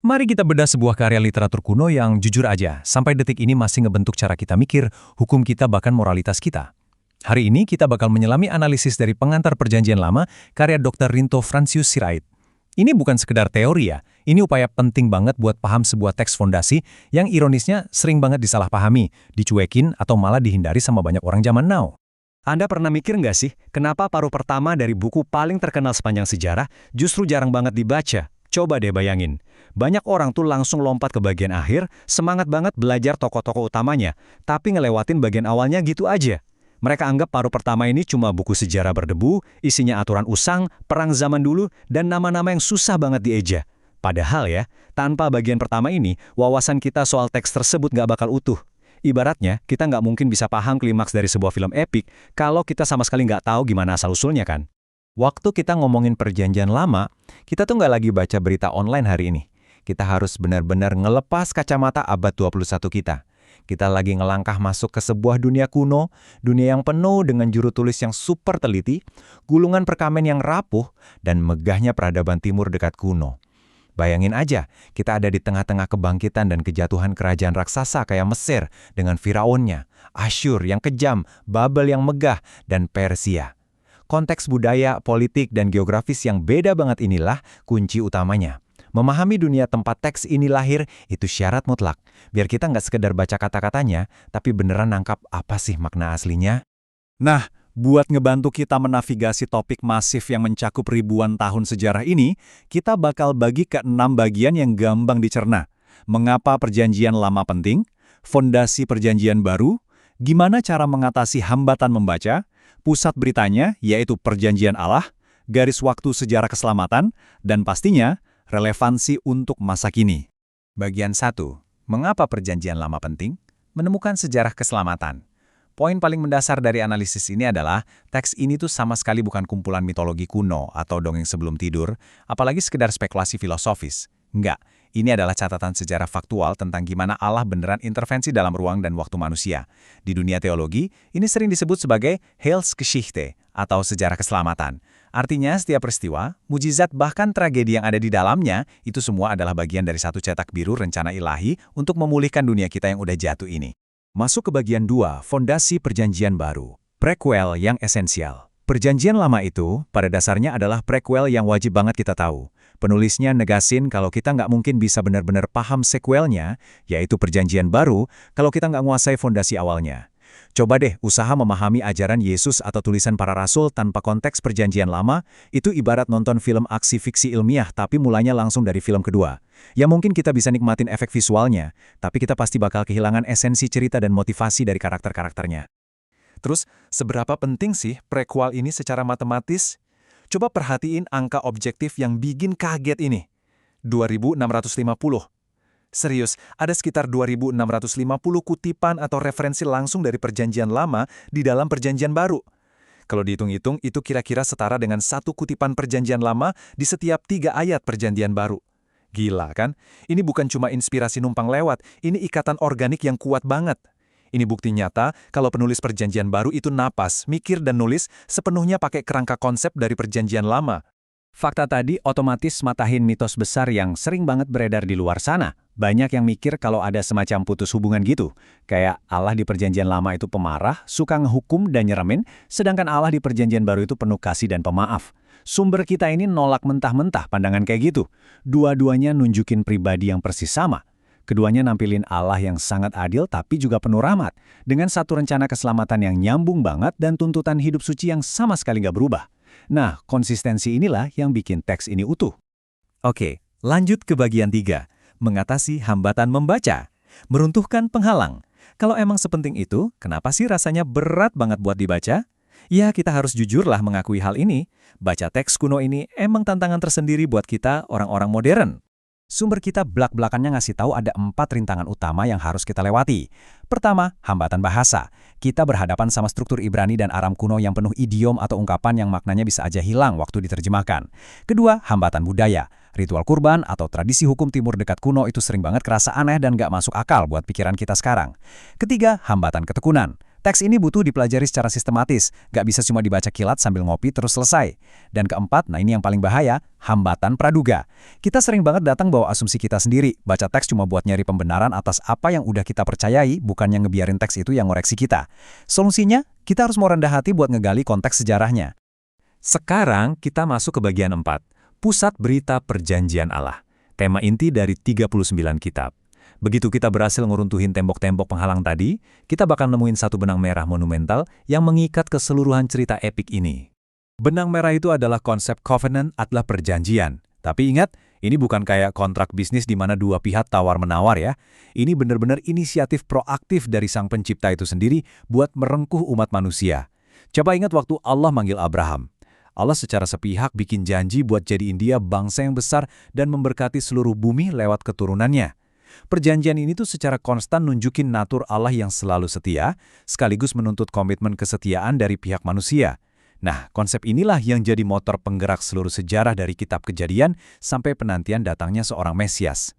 Mari kita bedah sebuah karya literatur kuno yang jujur aja, sampai detik ini masih ngebentuk cara kita mikir, hukum kita bahkan moralitas kita. Hari ini kita bakal menyelami analisis dari Pengantar Perjanjian Lama, karya Dr. Rinto Francius Sirait. Ini bukan sekedar teori ya, ini upaya penting banget buat paham sebuah teks fondasi yang ironisnya sering banget disalahpahami, dicuekin atau malah dihindari sama banyak orang zaman now. Anda pernah mikir nggak sih, kenapa paruh pertama dari buku paling terkenal sepanjang sejarah justru jarang banget dibaca? Coba deh bayangin, banyak orang tuh langsung lompat ke bagian akhir, semangat banget belajar tokoh-tokoh utamanya, tapi ngelewatin bagian awalnya gitu aja. Mereka anggap paruh pertama ini cuma buku sejarah berdebu, isinya aturan usang, perang zaman dulu, dan nama-nama yang susah banget dieja. Padahal ya, tanpa bagian pertama ini, wawasan kita soal teks tersebut nggak bakal utuh. Ibaratnya, kita nggak mungkin bisa paham klimaks dari sebuah film epik kalau kita sama sekali nggak tahu gimana asal-usulnya kan? Waktu kita ngomongin Perjanjian Lama, kita tuh nggak lagi baca berita online hari ini. Kita harus benar-benar ngelepas kacamata abad 21 kita. Kita lagi ngelangkah masuk ke sebuah dunia kuno, dunia yang penuh dengan juru tulis yang super teliti, gulungan perkamen yang rapuh, dan megahnya peradaban timur dekat kuno. Bayangin aja, kita ada di tengah-tengah kebangkitan dan kejatuhan kerajaan raksasa kayak Mesir dengan Firaunnya, Asyur yang kejam, Babel yang megah, dan Persia. Konteks budaya, politik, dan geografis yang beda banget inilah kunci utamanya. Memahami dunia tempat teks ini lahir itu syarat mutlak, biar kita nggak sekedar baca kata-katanya, tapi beneran nangkap apa sih makna aslinya. Nah, buat ngebantu kita menavigasi topik masif yang mencakup ribuan tahun sejarah ini, kita bakal bagi ke 6 bagian yang gampang dicerna. Mengapa Perjanjian Lama penting, fondasi Perjanjian Baru, gimana cara mengatasi hambatan membaca, pusat beritanya yaitu Perjanjian Allah, garis waktu sejarah keselamatan, dan pastinya relevansi untuk masa kini. Bagian 1. Mengapa Perjanjian Lama penting? Menemukan sejarah keselamatan. Poin paling mendasar dari analisis ini adalah, teks ini tuh sama sekali bukan kumpulan mitologi kuno atau dongeng sebelum tidur, apalagi sekedar spekulasi filosofis. Enggak, ini adalah catatan sejarah faktual tentang gimana Allah beneran intervensi dalam ruang dan waktu manusia. Di dunia teologi, ini sering disebut sebagai Heilsgeschichte atau sejarah keselamatan. Artinya, setiap peristiwa, mujizat bahkan tragedi yang ada di dalamnya, itu semua adalah bagian dari satu cetak biru rencana ilahi untuk memulihkan dunia kita yang udah jatuh ini. Masuk ke bagian 2, fondasi Perjanjian Baru. Prequel yang esensial. Perjanjian Lama itu, pada dasarnya adalah prequel yang wajib banget kita tahu. Penulisnya negasin kalau kita nggak mungkin bisa benar-benar paham sequelnya, yaitu Perjanjian Baru, kalau kita nggak menguasai fondasi awalnya. Coba deh usaha memahami ajaran Yesus atau tulisan para rasul tanpa konteks Perjanjian Lama, itu ibarat nonton film aksi fiksi ilmiah tapi mulainya langsung dari film kedua. Ya mungkin kita bisa nikmatin efek visualnya, tapi kita pasti bakal kehilangan esensi cerita dan motivasi dari karakter-karakternya. Terus, seberapa penting sih prequel ini secara matematis? Coba perhatiin angka objektif yang bikin kaget ini. 2650. Serius, ada sekitar 2650 kutipan atau referensi langsung dari Perjanjian Lama di dalam Perjanjian Baru. Kalau dihitung-hitung, itu kira-kira setara dengan 1 kutipan Perjanjian Lama di setiap 3 ayat Perjanjian Baru. Gila kan? Ini bukan cuma inspirasi numpang lewat, ini ikatan organik yang kuat banget. Ini bukti nyata kalau penulis Perjanjian Baru itu napas, mikir dan nulis sepenuhnya pakai kerangka konsep dari Perjanjian Lama. Fakta tadi otomatis matahin mitos besar yang sering banget beredar di luar sana. Banyak yang mikir kalau ada semacam putus hubungan gitu. Kayak Allah di Perjanjian Lama itu pemarah, suka ngehukum dan nyeremin, sedangkan Allah di Perjanjian Baru itu penuh kasih dan pemaaf. Sumber kita ini nolak mentah-mentah pandangan kayak gitu. Dua-duanya nunjukin pribadi yang persis sama. Keduanya nampilin Allah yang sangat adil tapi juga penuh rahmat, dengan satu rencana keselamatan yang nyambung banget dan tuntutan hidup suci yang sama sekali nggak berubah. Nah, konsistensi inilah yang bikin teks ini utuh. Oke, lanjut ke bagian 3. Mengatasi hambatan membaca. Meruntuhkan penghalang. Kalau emang sepenting itu, kenapa sih rasanya berat banget buat dibaca? Ya, kita harus jujurlah mengakui hal ini. Baca teks kuno ini emang tantangan tersendiri buat kita orang-orang modern. Sumber kita belak-belakannya ngasih tahu ada 4 rintangan utama yang harus kita lewati. Pertama, hambatan bahasa. Kita berhadapan sama struktur Ibrani dan Aram kuno yang penuh idiom atau ungkapan yang maknanya bisa aja hilang waktu diterjemahkan. Kedua, hambatan budaya. Ritual kurban atau tradisi hukum timur dekat kuno itu sering banget kerasa aneh dan gak masuk akal buat pikiran kita sekarang. Ketiga, hambatan ketekunan. Teks ini butuh dipelajari secara sistematis, nggak bisa cuma dibaca kilat sambil ngopi terus selesai. Dan keempat, nah ini yang paling bahaya, hambatan praduga. Kita sering banget datang bawa asumsi kita sendiri, baca teks cuma buat nyari pembenaran atas apa yang udah kita percayai, bukannya ngebiarin teks itu yang ngoreksi kita. Solusinya, kita harus mau rendah hati buat ngegali konteks sejarahnya. Sekarang kita masuk ke bagian 4, Pusat Berita Perjanjian Allah. Tema inti dari 39 kitab. Begitu kita berhasil ngeruntuhin tembok-tembok penghalang tadi, kita bakal nemuin satu benang merah monumental yang mengikat keseluruhan cerita epik ini. Benang merah itu adalah konsep covenant adalah perjanjian. Tapi ingat, ini bukan kayak kontrak bisnis di mana dua pihak tawar-menawar ya. Ini benar-benar inisiatif proaktif dari Sang Pencipta itu sendiri buat merengkuh umat manusia. Coba ingat waktu Allah manggil Abraham. Allah secara sepihak bikin janji buat jadiin dia bangsa yang besar dan memberkati seluruh bumi lewat keturunannya. Perjanjian ini tuh secara konstan nunjukin natur Allah yang selalu setia, sekaligus menuntut komitmen kesetiaan dari pihak manusia. Nah, konsep inilah yang jadi motor penggerak seluruh sejarah dari kitab Kejadian sampai penantian datangnya seorang Mesias.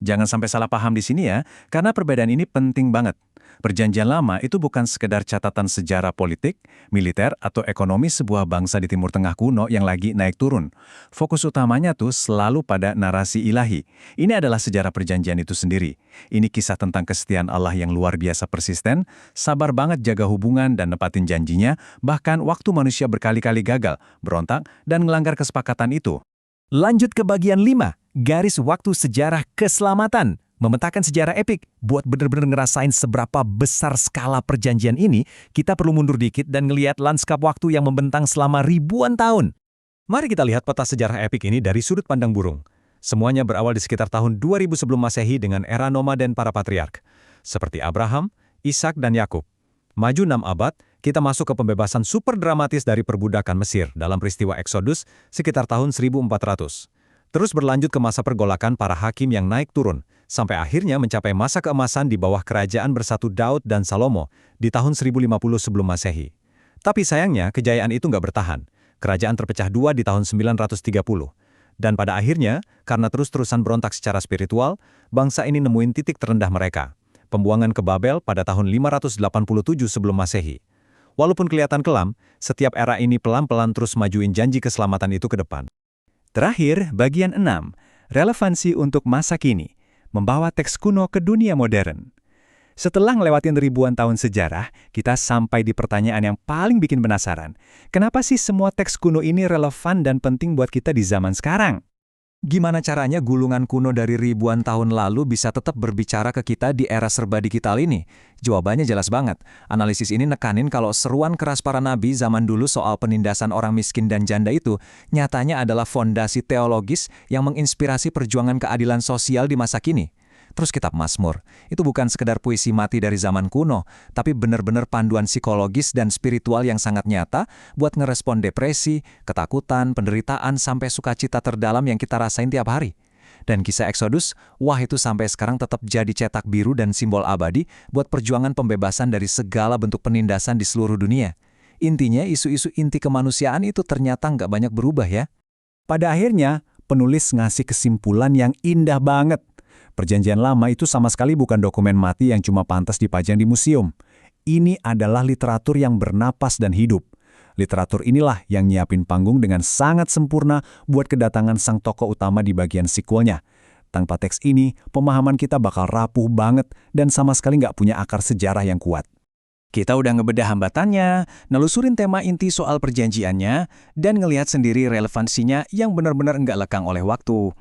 Jangan sampai salah paham di sini ya, karena perbedaan ini penting banget. Perjanjian Lama itu bukan sekedar catatan sejarah politik, militer, atau ekonomi sebuah bangsa di Timur Tengah kuno yang lagi naik turun. Fokus utamanya tuh selalu pada narasi ilahi. Ini adalah sejarah perjanjian itu sendiri. Ini kisah tentang kesetiaan Allah yang luar biasa persisten, sabar banget jaga hubungan dan nepatin janjinya, bahkan waktu manusia berkali-kali gagal, berontak, dan melanggar kesepakatan itu. Lanjut ke bagian 5, garis waktu sejarah keselamatan. Memetakan sejarah epik, buat bener-bener ngerasain seberapa besar skala perjanjian ini, kita perlu mundur dikit dan ngelihat lanskap waktu yang membentang selama ribuan tahun. Mari kita lihat peta sejarah epik ini dari sudut pandang burung. Semuanya berawal di sekitar tahun 2000 sebelum Masehi dengan era nomaden para patriark, seperti Abraham, Ishak, dan Yakub. Maju 6 abad, kita masuk ke pembebasan super dramatis dari perbudakan Mesir dalam peristiwa Exodus sekitar tahun 1400. Terus berlanjut ke masa pergolakan para hakim yang naik turun, sampai akhirnya mencapai masa keemasan di bawah kerajaan bersatu Daud dan Salomo di tahun 1050 sebelum Masehi. Tapi sayangnya, kejayaan itu nggak bertahan. Kerajaan terpecah dua di tahun 930. Dan pada akhirnya, karena terus-terusan berontak secara spiritual, bangsa ini nemuin titik terendah mereka. Pembuangan ke Babel pada tahun 587 sebelum Masehi. Walaupun kelihatan kelam, setiap era ini pelan-pelan terus majuin janji keselamatan itu ke depan. Terakhir, bagian 6, relevansi untuk masa kini, membawa teks kuno ke dunia modern. Setelah ngelewatin ribuan tahun sejarah, kita sampai di pertanyaan yang paling bikin penasaran. Kenapa sih semua teks kuno ini relevan dan penting buat kita di zaman sekarang? Gimana caranya gulungan kuno dari ribuan tahun lalu bisa tetap berbicara ke kita di era serba digital ini? Jawabannya jelas banget. Analisis ini nekanin kalau seruan keras para nabi zaman dulu soal penindasan orang miskin dan janda itu nyatanya adalah fondasi teologis yang menginspirasi perjuangan keadilan sosial di masa kini. Terus kitab Mazmur, itu bukan sekedar puisi mati dari zaman kuno, tapi benar-benar panduan psikologis dan spiritual yang sangat nyata buat ngerespon depresi, ketakutan, penderitaan, sampai sukacita terdalam yang kita rasain tiap hari. Dan kisah Exodus, wah itu sampai sekarang tetap jadi cetak biru dan simbol abadi buat perjuangan pembebasan dari segala bentuk penindasan di seluruh dunia. Intinya, isu-isu inti kemanusiaan itu ternyata nggak banyak berubah ya. Pada akhirnya, penulis ngasih kesimpulan yang indah banget. Perjanjian Lama itu sama sekali bukan dokumen mati yang cuma pantas dipajang di museum. Ini adalah literatur yang bernapas dan hidup. Literatur inilah yang nyiapin panggung dengan sangat sempurna buat kedatangan sang tokoh utama di bagian sequelnya. Tanpa teks ini, pemahaman kita bakal rapuh banget dan sama sekali nggak punya akar sejarah yang kuat. Kita udah ngebedah hambatannya, nelusurin tema inti soal perjanjiannya, dan ngelihat sendiri relevansinya yang benar-benar nggak lekang oleh waktu.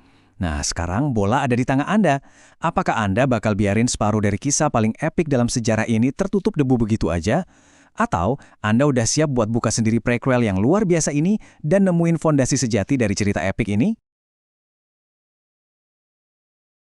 Nah, sekarang bola ada di tangan Anda. Apakah Anda bakal biarin separuh dari kisah paling epik dalam sejarah ini tertutup debu begitu aja? Atau Anda udah siap buat buka sendiri prequel yang luar biasa ini dan nemuin fondasi sejati dari cerita epik ini?